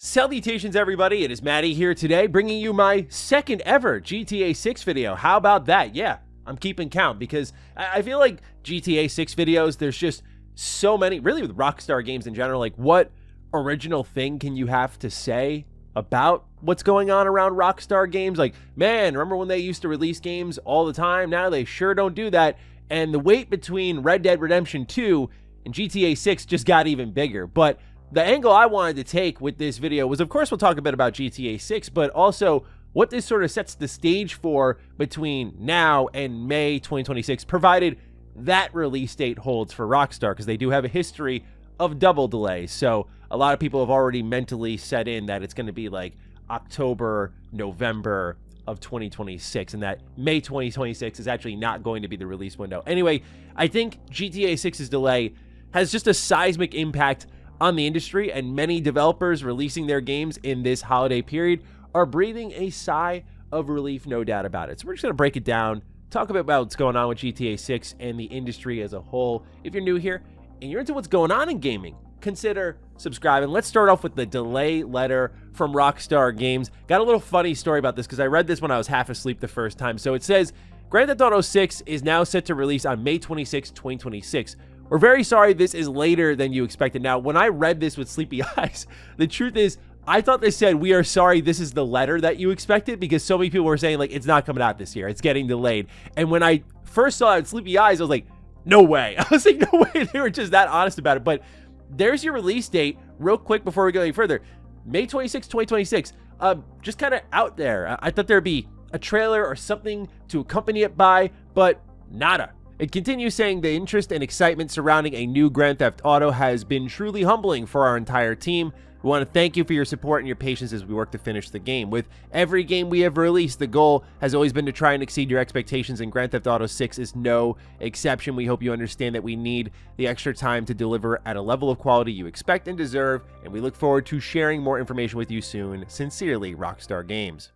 Salutations everybody, it is Matty here today bringing you my second ever GTA 6 video. How about that? Yeah, I'm keeping count because I feel like GTA 6 videos, there's just so many, really with Rockstar games in general, like what original thing can you have to say about what's going on around Rockstar games? Like, man, remember when they used to release games all the time? Now they sure don't do that. And the wait between Red Dead Redemption 2 and GTA 6 just got even bigger. But the angle I wanted to take with this video was, of course, we'll talk a bit about GTA 6, but also what this sort of sets the stage for between now and May 2026, provided that release date holds for Rockstar, because they do have a history of double delays. So a lot of people have already mentally set in that it's going to be like October, November of 2026, and that May 2026 is actually not going to be the release window. Anyway, I think GTA 6's delay has just a seismic impact on the industry, and many developers releasing their games in this holiday period are breathing a sigh of relief, no doubt about it. So we're just going to break it down, talk a bit about what's going on with GTA 6 and the industry as a whole. If you're new here and you're into what's going on in gaming, consider subscribing. Let's start off with the delay letter from Rockstar Games. Got a little funny story about this because I read this when I was half asleep the first time. So it says, Grand Theft Auto 6 is now set to release on May 26, 2026. We're very sorry this is later than you expected. Now, when I read this with sleepy eyes, the truth is, I thought they said, we are sorry this is the letter that you expected, because so many people were saying, like, it's not coming out this year. It's getting delayed. And when I first saw it with sleepy eyes, I was like, no way. I was like, no way. They were just that honest about it. But there's your release date. Real quick before we go any further. May 26, 2026. Just kind of out there. I thought there'd be a trailer or something to accompany it by, but nada. It continues saying the interest and excitement surrounding a new Grand Theft Auto has been truly humbling for our entire team. We want to thank you for your support and your patience as we work to finish the game. With every game we have released, the goal has always been to try and exceed your expectations, and Grand Theft Auto 6 is no exception. We hope you understand that we need the extra time to deliver at a level of quality you expect and deserve, and we look forward to sharing more information with you soon. Sincerely, Rockstar Games.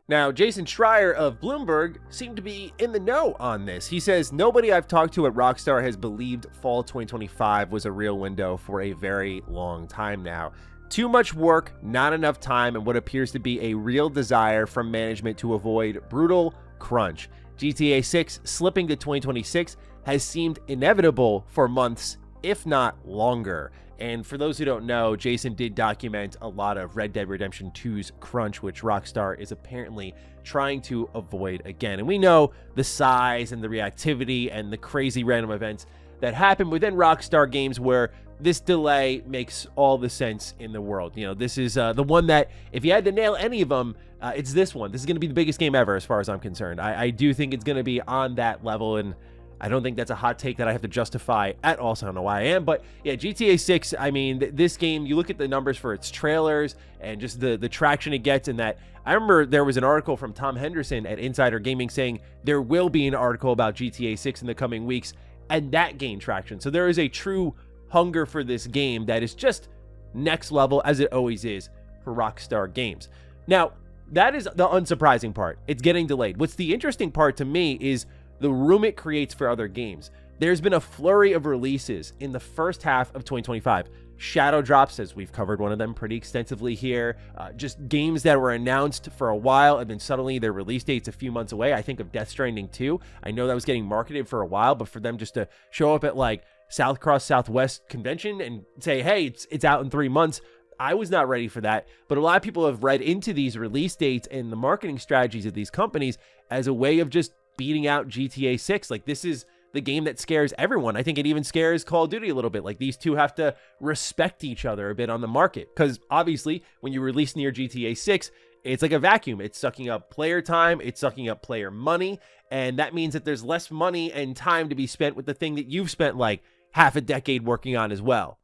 Now, Jason Schreier of Bloomberg seemed to be in the know on this. He says, nobody I've talked to at Rockstar has believed fall 2025 was a real window for a very long time now. Too much work, not enough time, and what appears to be a real desire from management to avoid brutal crunch. GTA 6 slipping to 2026 has seemed inevitable for months, if not longer. And for those who don't know, Jason did document a lot of Red Dead Redemption 2's crunch, which Rockstar is apparently trying to avoid again. And we know the size and the reactivity and the crazy random events that happen within Rockstar games where this delay makes all the sense in the world. You know, this is the one that if you had to nail any of them, it's this one. This is going to be the biggest game ever as far as I'm concerned. I do think it's going to be on that level, and I don't think that's a hot take that I have to justify at all, so I don't know why I am. But yeah, GTA 6, I mean, this game, you look at the numbers for its trailers and just the traction it gets, and that I remember there was an article from Tom Henderson at Insider Gaming saying there will be an article about GTA 6 in the coming weeks, and that gained traction. So there is a true hunger for this game that is just next level, as it always is for Rockstar Games. Now, that is the unsurprising part. It's getting delayed. What's the interesting part to me is the room it creates for other games. There's been a flurry of releases in the first half of 2025. Shadow drops, as we've covered one of them pretty extensively here. Just games that were announced for a while and then suddenly their release date's a few months away. I think of Death Stranding 2. I know that was getting marketed for a while, but for them just to show up at like South Cross Southwest convention and say, hey, it's out in 3 months, I was not ready for that. But a lot of people have read into these release dates and the marketing strategies of these companies as a way of just beating out GTA 6. Like, this is the game that scares everyone. I think it even scares Call of Duty a little bit. Like, these two have to respect each other a bit on the market, because obviously when you release near GTA 6, it's like a vacuum. It's sucking up player time, it's sucking up player money, and that means that there's less money and time to be spent with the thing that you've spent like half a decade working on as well.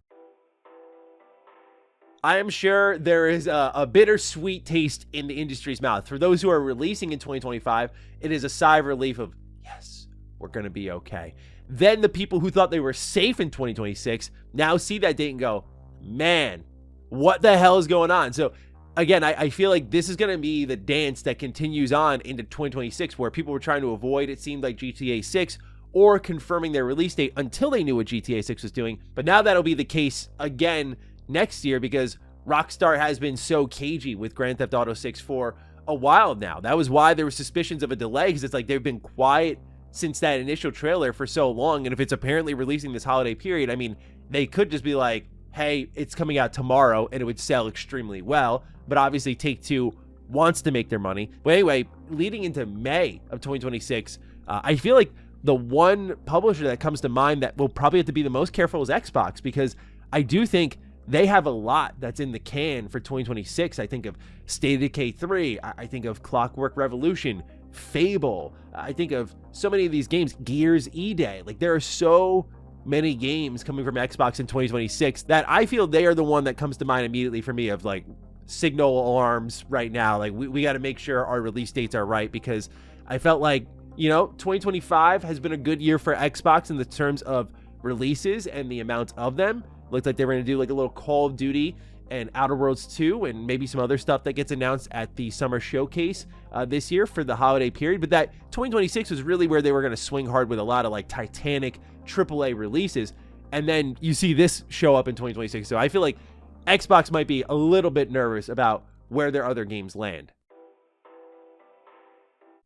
I am sure there is a bittersweet taste in the industry's mouth. For those who are releasing in 2025, it is a sigh of relief of, yes, we're going to be okay. Then the people who thought they were safe in 2026 now see that date and go, man, what the hell is going on? So again, I feel like this is going to be the dance that continues on into 2026, where people were trying to avoid, it seemed like, GTA 6 or confirming their release date until they knew what GTA 6 was doing. But now that'll be the case again next year, because Rockstar has been so cagey with Grand Theft Auto 6 for a while now. That was why there were suspicions of a delay, because it's like they've been quiet since that initial trailer for so long. And if it's apparently releasing this holiday period, I mean, they could just be like, hey, it's coming out tomorrow, and it would sell extremely well. But obviously Take-Two wants to make their money. But anyway, leading into May of 2026, I feel like the one publisher that comes to mind that will probably have to be the most careful is Xbox, because I do think they have a lot that's in the can for 2026. I think of State of Decay 3. I think of Clockwork Revolution, Fable. I think of so many of these games, Gears E-Day. Like, there are so many games coming from Xbox in 2026 that I feel they are the one that comes to mind immediately for me of like signal alarms right now. Like, we got to make sure our release dates are right, because I felt like, 2025 has been a good year for Xbox in the terms of releases and the amount of them. Looked like they were going to do like a little Call of Duty and Outer Worlds 2 and maybe some other stuff that gets announced at the summer showcase this year for the holiday period. But that 2026 was really where they were going to swing hard with a lot of like Titanic AAA releases. And then you see this show up in 2026. So I feel like Xbox might be a little bit nervous about where their other games land.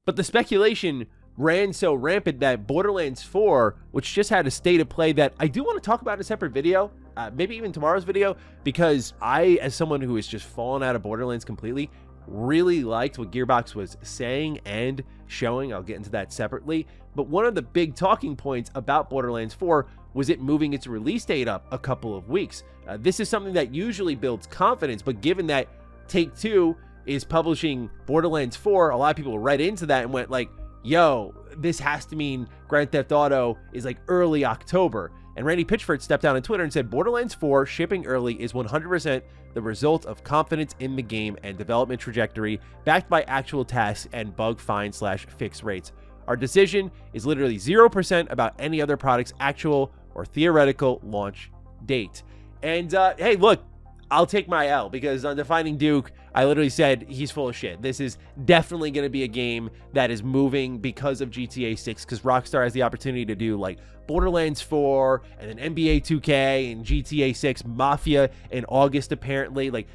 But the speculation ran so rampant that Borderlands 4, which just had a state of play that I do want to talk about in a separate video, maybe even tomorrow's video, because I, as someone who has just fallen out of Borderlands completely, really liked what Gearbox was saying and showing. I'll get into that separately. But one of the big talking points about Borderlands 4 was it moving its release date up a couple of weeks. This is something that usually builds confidence, but given that Take-Two is publishing Borderlands 4, a lot of people read into that and went like, yo, this has to mean Grand Theft Auto is like early October. And Randy Pitchford stepped down on Twitter and said, Borderlands 4 shipping early is 100% the result of confidence in the game and development trajectory, backed by actual tasks and bug find/fix rates. Our decision is literally 0% about any other product's actual or theoretical launch date. And hey, look, I'll take my L, because on Defining Duke, I literally said he's full of shit. This is definitely going to be a game that is moving because of GTA 6, because Rockstar has the opportunity to do like Borderlands 4 and then NBA 2K and GTA 6 Mafia in August, apparently. Like,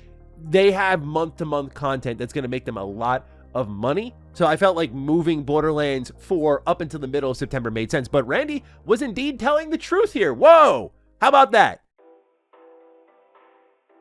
they have month-to-month content that's going to make them a lot of money. So I felt like moving Borderlands 4 up until the middle of September made sense. But Randy was indeed telling the truth here. Whoa! How about that?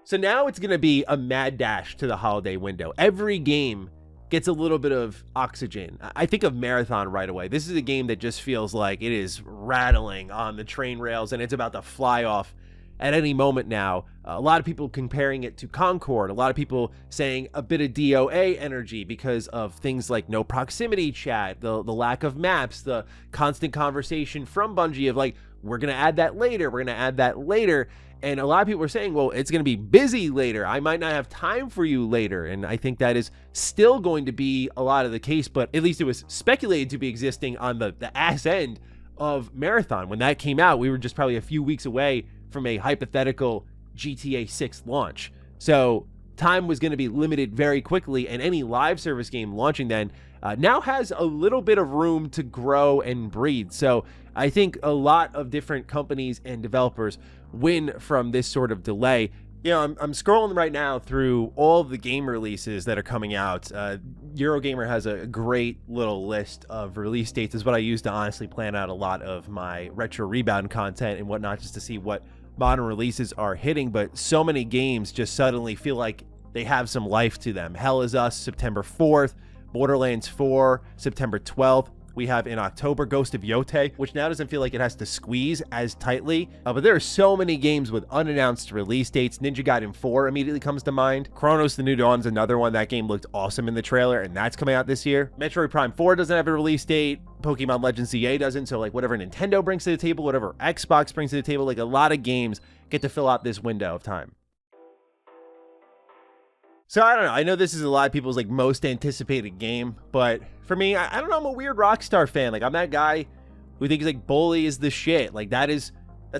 So now it's going to be a mad dash to the holiday window. Every game gets a little bit of oxygen. I think of Marathon right away. This is a game that just feels like it is rattling on the train rails and it's about to fly off at any moment now. A lot of people comparing it to Concord. A lot of people saying a bit of DOA energy because of things like no proximity chat, the lack of maps, the constant conversation from Bungie of like, we're going to add that later. We're going to add that later. And a lot of people are saying, well, it's going to be busy later. I might not have time for you later. And I think that is still going to be a lot of the case, but at least it was speculated to be existing on the ass end of Marathon. When that came out, we were just probably a few weeks away from a hypothetical GTA 6 launch. So time was going to be limited very quickly, and any live service game launching then now has a little bit of room to grow and breathe. So I think a lot of different companies and developers win from this sort of delay. I'm scrolling right now through all of the game releases that are coming out. Eurogamer has a great little list of release dates. Is what I use to honestly plan out a lot of my retro rebound content and whatnot, just to see what modern releases are hitting. But so many games just suddenly feel like they have some life to them. Hell Is Us, September 4th. Borderlands 4, September 12th. We have in October Ghost of Yote, which now doesn't feel like it has to squeeze as tightly. But there are so many games with unannounced release dates. Ninja Gaiden 4 immediately comes to mind. Chronos The New Dawn is another one. That game looked awesome in the trailer, and that's coming out this year. Metroid Prime 4 doesn't have a release date. Pokemon Legends ZA doesn't. So like whatever Nintendo brings to the table, whatever Xbox brings to the table, like a lot of games get to fill out this window of time. So I don't know. I know this is a lot of people's like most anticipated game, but for me, I don't know. I'm a weird Rockstar fan. Like, I'm that guy who thinks like Bully is the shit. Like that's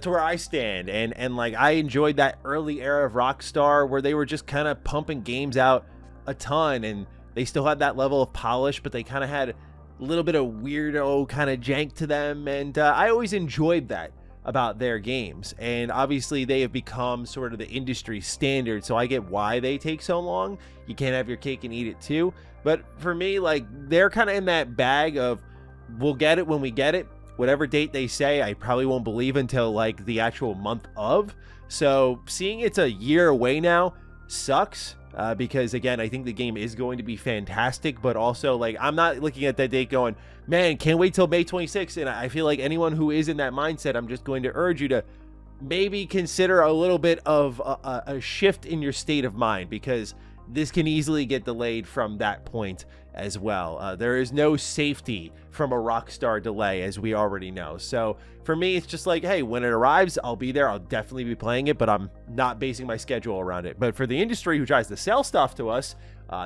where I stand. And like I enjoyed that early era of Rockstar where they were just kind of pumping games out a ton, and they still had that level of polish, but they kind of had a little bit of weirdo kind of jank to them, and I always enjoyed that. about their games, and obviously they have become sort of the industry standard, so I get why they take so long. You can't have your cake and eat it too. But for me, like, they're kind of in that bag of, we'll get it when we get it. Whatever date they say, I probably won't believe until like the actual month of. So seeing it's a year away now sucks, because again, I think the game is going to be fantastic, but also, like, I'm not looking at that date going, man, can't wait till May 26th. And I feel like anyone who is in that mindset, I'm just going to urge you to maybe consider a little bit of a shift in your state of mind, because this can easily get delayed from that point as well. There is no safety from a Rockstar delay, as we already know. So for me, it's just like, hey, when it arrives, I'll be there. I'll definitely be playing it, but I'm not basing my schedule around it. But for the industry who tries to sell stuff to us,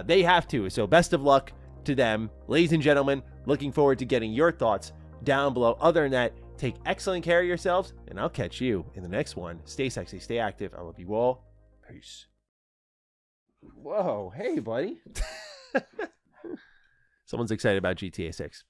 they have to. So best of luck to them. Ladies and gentlemen, looking forward to getting your thoughts down below. Other than that, take excellent care of yourselves, and I'll catch you in the next one. Stay sexy, stay active. I love you all. Peace. Whoa, hey, buddy. Someone's excited about GTA 6.